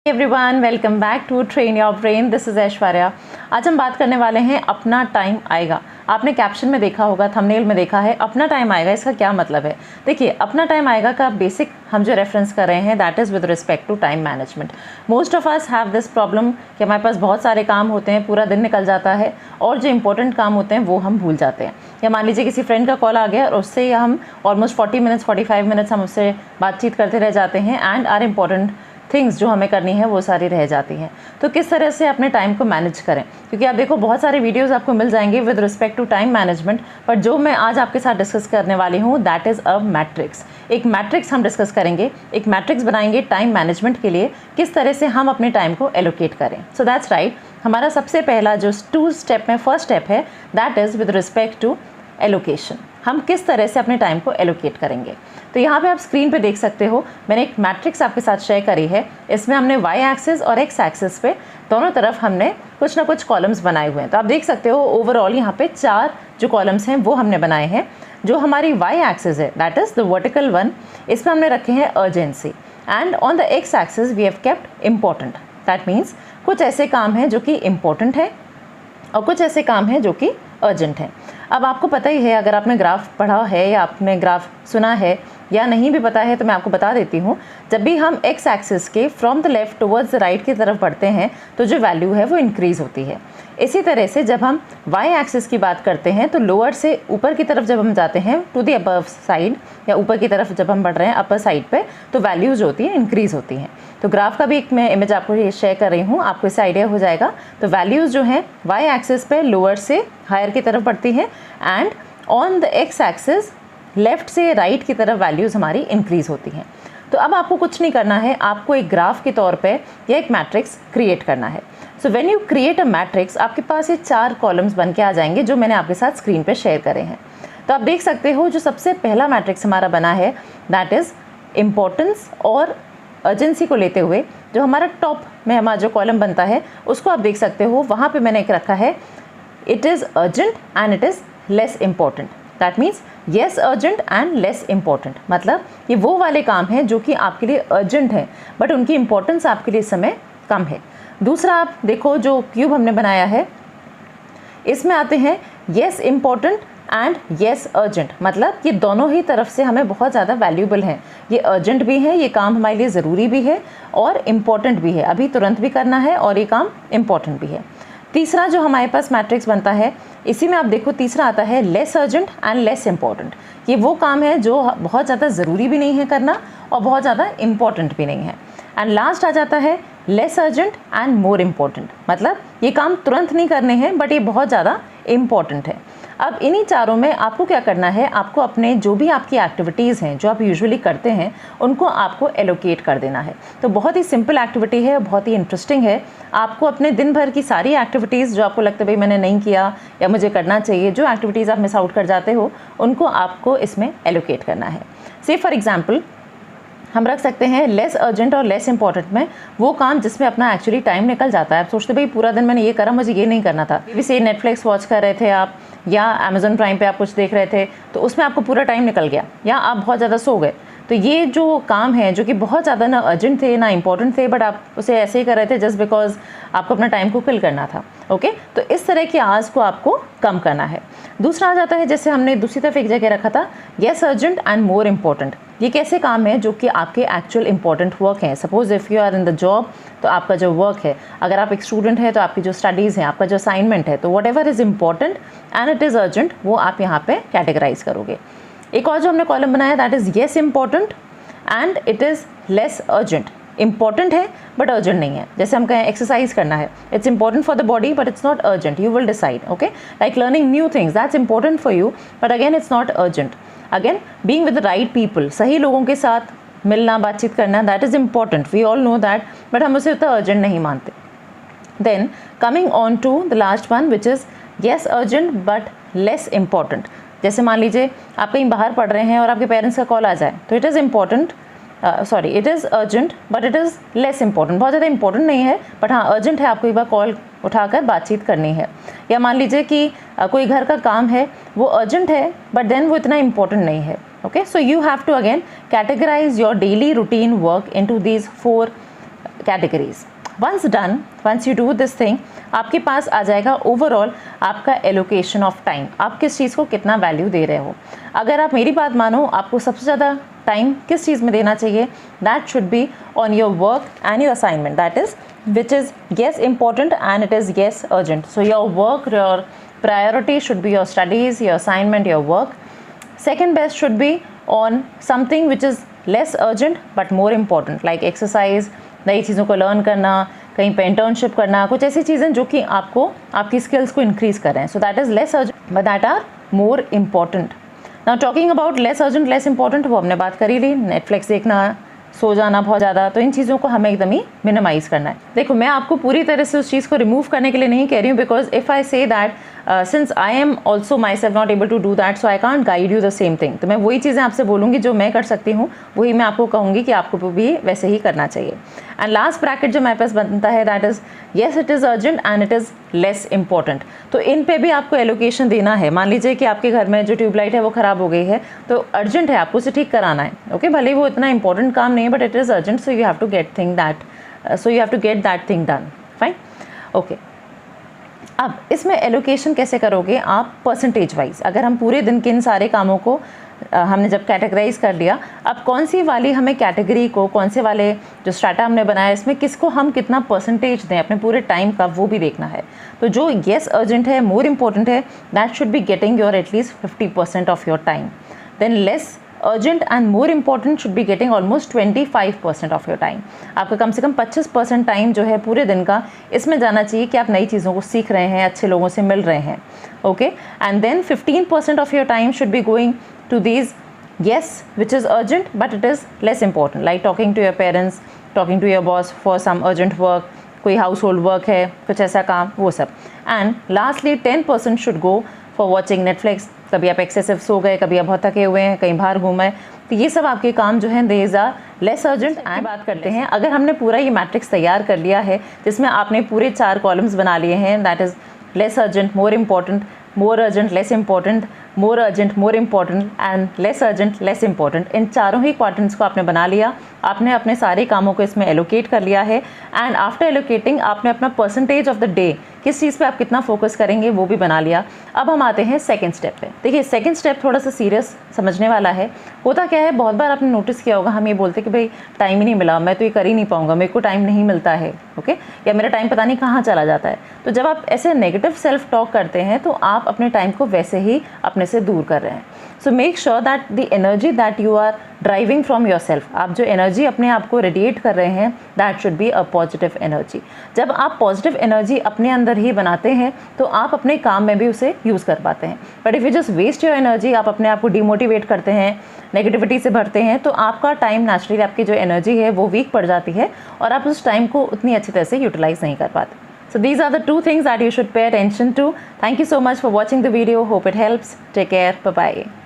Everyone, welcome back to train your brain. This is Aishwarya. आज हम बात करने वाले हैं अपना टाइम आएगा। आपने कैप्शन में देखा होगा, थंबनेल में देखा है, अपना टाइम आएगा। इसका क्या मतलब है? देखिए, अपना टाइम आएगा का बेसिक हम जो रेफरेंस कर रहे हैं that is with respect to time management. Most of us have this problem कि हमारे पास बहुत सारे काम होते हैं, पूरा दिन निकल जाता है और जो इंपॉर्टेंट काम होते हैं वो हम भूल जाते हैं। या मान लीजिए किसी फ्रेंड का कॉल आ गया और उससे हम ऑलमोस्ट 40 मिनट्स 45 मिनट्स हम उससे बातचीत करते रह जाते हैं एंड आर इम्पॉर्टेंट थिंग्स जो हमें करनी है वो सारी रह जाती हैं। तो किस तरह से अपने टाइम को मैनेज करें? क्योंकि आप देखो, बहुत सारे वीडियोस आपको मिल जाएंगे with respect to time management, पर जो मैं आज आपके साथ डिस्कस करने वाली हूँ दैट इज़ अ मैट्रिक्स। एक मैट्रिक्स हम डिस्कस करेंगे, एक मैट्रिक्स बनाएंगे टाइम मैनेजमेंट के लिए, किस तरह से हम अपने टाइम को एलोकेट करें। सो दैट्स राइट, हमारा सबसे पहला जो 2 स्टेप में फर्स्ट स्टेप है that is with respect to allocation. हम किस तरह से अपने टाइम को एलोकेट करेंगे। तो यहाँ पे आप स्क्रीन पे देख सकते हो, मैंने एक मैट्रिक्स आपके साथ शेयर करी है। इसमें हमने वाई एक्सिस और एक्स एक्सिस पे दोनों तरफ हमने कुछ ना कुछ कॉलम्स बनाए हुए हैं। तो आप देख सकते हो ओवरऑल यहाँ पे 4 जो कॉलम्स हैं वो हमने बनाए हैं। जो हमारी वाई एक्सिस है that is the vertical one, इसमें हमने रखे हैं urgency, and on the X axis we have kept important. That means कुछ ऐसे काम हैं जो कि इम्पॉर्टेंट है और कुछ ऐसे काम हैं जो कि अर्जेंट हैं। अब आपको पता ही है, अगर आपने ग्राफ पढ़ा है या आपने ग्राफ सुना है या नहीं भी पता है तो मैं आपको बता देती हूँ। जब भी हम एक्स एक्सिस के from the left towards the right की तरफ बढ़ते हैं तो जो वैल्यू है वो इंक्रीज़ होती है। इसी तरह से जब हम वाई एक्सिस की बात करते हैं तो लोअर से ऊपर की तरफ जब हम जाते हैं टू द अबव साइड, या ऊपर की तरफ जब हम बढ़ रहे हैं अपर साइड पे, तो वैल्यूज़ जो होती हैं इंक्रीज़ होती हैं। तो ग्राफ का भी एक मैं इमेज आपको ये शेयर कर रही हूँ, आपको इससे आइडिया हो जाएगा। तो वैल्यूज़ जो हैं वाई एक्सिस पे लोअर से हायर की तरफ बढ़ती हैं and on the X axis left से राइट की तरफ वैल्यूज़ हमारी इंक्रीज़ होती हैं। तो अब आपको कुछ नहीं करना है, आपको एक ग्राफ के तौर पे या एक मैट्रिक्स क्रिएट करना है। So when you create a matrix, आपके पास ये 4 कॉलम्स बन के आ जाएंगे जो मैंने आपके साथ स्क्रीन पे शेयर करे हैं। तो आप देख सकते हो जो सबसे पहला मैट्रिक्स हमारा बना है दैट इज़ इम्पोर्टेंस और अर्जेंसी को लेते हुए जो हमारा टॉप में हमारा जो कॉलम बनता है उसको आप देख सकते हो, वहाँ पे मैंने एक रखा है it is urgent and it is less important. That means yes urgent and less important, मतलब ये वो वाले काम हैं जो कि आपके लिए अर्जेंट हैं बट उनकी इम्पोर्टेंस आपके लिए इस समय कम है। दूसरा आप देखो, जो क्यूब हमने बनाया है इसमें आते हैं yes important and yes urgent, मतलब ये दोनों ही तरफ से हमें बहुत ज़्यादा वैल्यूबल हैं। ये अर्जेंट भी है, ये काम हमारे लिए ज़रूरी भी है और इम्पॉर्टेंट भी है, अभी तुरंत भी करना है, और ये काम इम्पॉर्टेंट भी है। तीसरा जो हमारे पास मैट्रिक्स बनता है, इसी में आप देखो तीसरा आता है less urgent and less important. ये वो काम है जो बहुत ज़्यादा ज़रूरी भी नहीं है करना और बहुत ज़्यादा इम्पॉर्टेंट भी नहीं है। एंड लास्ट आ जाता है less urgent and more important, मतलब ये काम तुरंत नहीं करने हैं बट ये बहुत ज़्यादा इम्पॉर्टेंट है। अब इन्हीं चारों में आपको क्या करना है, आपको अपने जो भी आपकी एक्टिविटीज़ हैं जो आप यूजुअली करते हैं उनको आपको एलोकेट कर देना है। तो बहुत ही सिंपल एक्टिविटी है, बहुत ही इंटरेस्टिंग है। आपको अपने दिन भर की सारी एक्टिविटीज़ जो आपको लगता है भाई मैंने नहीं किया या मुझे करना चाहिए, जो एक्टिविटीज़ आप मिस आउट कर जाते हो उनको आपको इसमें एलोकेट करना है। से फॉर एग्जाम्पल हम रख सकते हैं लेस अर्जेंट और लेस इंपॉर्टेंट में वो काम जिसमें अपना एक्चुअली टाइम निकल जाता है। आप सोचते भाई पूरा दिन मैंने ये करा, मुझे ये नहीं करना था। जैसे नेटफ्लिक्स वॉच कर रहे थे आप या अमेज़न प्राइम पे आप कुछ देख रहे थे तो उसमें आपको पूरा टाइम निकल गया, या आप बहुत ज़्यादा सो गए। तो ये जो काम है जो कि बहुत ज़्यादा ना अर्जेंट थे ना इंपॉर्टेंट थे, बट आप उसे ऐसे ही कर रहे थे जस्ट बिकॉज आपको अपना टाइम को किल करना था। ओके, तो इस तरह की आवाज़ को आपको कम करना है। दूसरा आ जाता है, जैसे हमने दूसरी तरफ एक जगह रखा था yes urgent and more important. ये कैसे काम है जो कि आपके एक्चुअल इंपॉर्टेंट वर्क हैं। Suppose if you are in the job, तो आपका जो वर्क है, अगर आप एक स्टूडेंट है तो आपकी जो स्टडीज़ हैं, आपका जो असाइनमेंट है, तो what ever is important and it is urgent वो आप यहाँ पे कैटेगराइज करोगे। एक और जो हमने कॉलम बनाया that is yes important and it is less urgent. Important है बट अर्जेंट नहीं है। जैसे हम कहें एक्सरसाइज करना है, it's important for the body but it's not urgent, you will decide. Okay, like learning new things that's important for you but again it's not urgent. Again being with the right people, सही लोगों के साथ मिलना बातचीत करना, that is important, we all know that, but हम उसे उतना अर्जेंट नहीं मानते। Then coming on to the last one which is yes urgent but less important. जैसे मान लीजिए आप कहीं बाहर पढ़ रहे हैं और आपके पेरेंट्स का कॉल आ जाए, तो it is important, sorry it is urgent but it is less important. बहुत ज़्यादा इंपॉर्टेंट नहीं है बट हाँ अर्जेंट है, आपको एक बार कॉल उठाकर बातचीत करनी है। या मान लीजिए कि कोई घर का काम है, वो अर्जेंट है बट देन वो इतना इंपॉर्टेंट नहीं है। Okay, so you have to again categorize your daily routine work into these 4 categories. Once you do this thing, आपके पास आ जाएगा ओवरऑल आपका एलोकेशन ऑफ टाइम, आप किस चीज़ को कितना वैल्यू दे रहे हो। अगर आप मेरी बात मानो, आपको सबसे ज़्यादा टाइम किस चीज़ में देना चाहिए, that should be on your work and your assignment, that is which is yes important and it is yes urgent. So your work, your priority should be your studies, your assignment, your work. Second best should be on something which is less urgent but more important, like exercise, नई चीज़ों को learn करना, कहीं पे internship करना, कुछ ऐसी चीज़ें जो कि आपको आपकी स्किल्स को इंक्रीज़ कर रहे हैं. So that is less urgent but that are more important. Now talking about less urgent less important, वो हमने बात कर ही ली. नेटफ्लिक्स देखना, सो जाना बहुत ज़्यादा, तो इन चीज़ों को हमें एकदम ही मिनिमाइज़ करना है. देखो, मैं आपको पूरी तरह से उस चीज़ को रिमूव करने के लिए नहीं कह रही हूँ, because if I say that since I am also myself not able to do that, so I can't guide you the same thing. तो मैं वही चीज़ें आपसे बोलूँगी जो मैं कर सकती हूँ, वही मैं आपको कहूँगी कि आपको भी वैसे ही करना चाहिए. एंड लास्ट ब्रैकेट जो मेरे पास बनता है, that is yes it is urgent and it is less important. तो इन पे भी आपको एलोकेशन देना है. मान लीजिए कि आपके घर में जो ट्यूबलाइट है वो ख़राब हो गई है, तो अर्जेंट है, आपको उसे ठीक कराना है. ओके, भले ही वो इतना इंपॉर्टेंट काम नहीं है, but it is urgent, so you have to get that thing done. Fine, okay. अब इसमें एलोकेशन कैसे करोगे आप? Percentage wise. अगर हम पूरे दिन के इन सारे कामों को हमने जब कैटेगराइज कर लिया, अब कौन सी वाली हमें कैटेगरी को, कौन से वाले जो स्ट्रैटा हमने बनाया, इसमें किसको हम कितना परसेंटेज दें अपने पूरे टाइम का, वो भी देखना है. तो जो येस अर्जेंट है, मोर इम्पोर्टेंट है, that should be getting your at least 50% of your time. Than less urgent and more important should be getting almost 25% of your time. आपका कम से कम 25% टाइम जो है पूरे दिन का, इसमें जाना चाहिए कि आप नई चीज़ों को सीख रहे हैं, अच्छे लोगों से मिल रहे हैं. Okay, and then 15% of your time should be going to these yes which is urgent but it is less important, like talking to your parents, talking to your boss for some urgent work, कोई household work है, कुछ ऐसा काम, वो सब. and lastly 10% should go for watching Netflix. कभी आप excessive सो गए, कभी आप बहुत थके हुए हैं, कहीं बाहर घूमे, तो ये सब आपके काम जो हैं these are less urgent. and बात करते हैं, अगर हमने पूरा ये मैट्रिक्स तैयार कर लिया है जिसमें आपने पूरे 4 कॉलम्स बना लिए हैं, that is less urgent, more important, more urgent, less important, more urgent, more important and less urgent, less important. इन चारों ही क्वाड्रेंट्स को आपने बना लिया, आपने अपने सारे कामों को इसमें एलोकेट कर लिया है. एंड आफ्टर एलोकेटिंग आपने अपना परसेंटेज ऑफ द डे, किस चीज़ पे आप कितना फोकस करेंगे, वो भी बना लिया. अब हम आते हैं सेकंड स्टेप पे. देखिए, सेकंड स्टेप थोड़ा सा सीरियस समझने वाला है. होता क्या है, बहुत बार आपने नोटिस किया होगा, हम ये बोलते हैं कि भाई टाइम ही नहीं मिला, मैं तो ये कर ही नहीं पाऊँगा, मेरे को टाइम नहीं मिलता है. ओके, या मेरा टाइम पता नहीं कहाँ चला जाता है. तो जब आप ऐसे नेगेटिव सेल्फ टॉक करते हैं, तो आप अपने टाइम को वैसे ही अपने से दूर कर रहे हैं. So make sure that the energy that you are driving from yourself, आप जो एनर्जी अपने आप को रेडिएट कर रहे हैं, that should be a positive energy. जब आप पॉजिटिव एनर्जी अपने अंदर ही बनाते हैं, तो आप अपने काम में भी उसे यूज़ कर पाते हैं. But if you just waste your energy, आप अपने आप को डिमोटिवेट करते हैं, नेगेटिविटी से भरते हैं, तो आपका टाइम नेचुरली, आपकी जो एनर्जी है वो वीक पड़ जाती है और आप उस टाइम को उतनी अच्छी तरह से यूटिलाइज नहीं कर पाते. So these are the 2 things that you should pay attention to. Thank you so much for watching the video. Hope it helps. Take care. Bye-bye.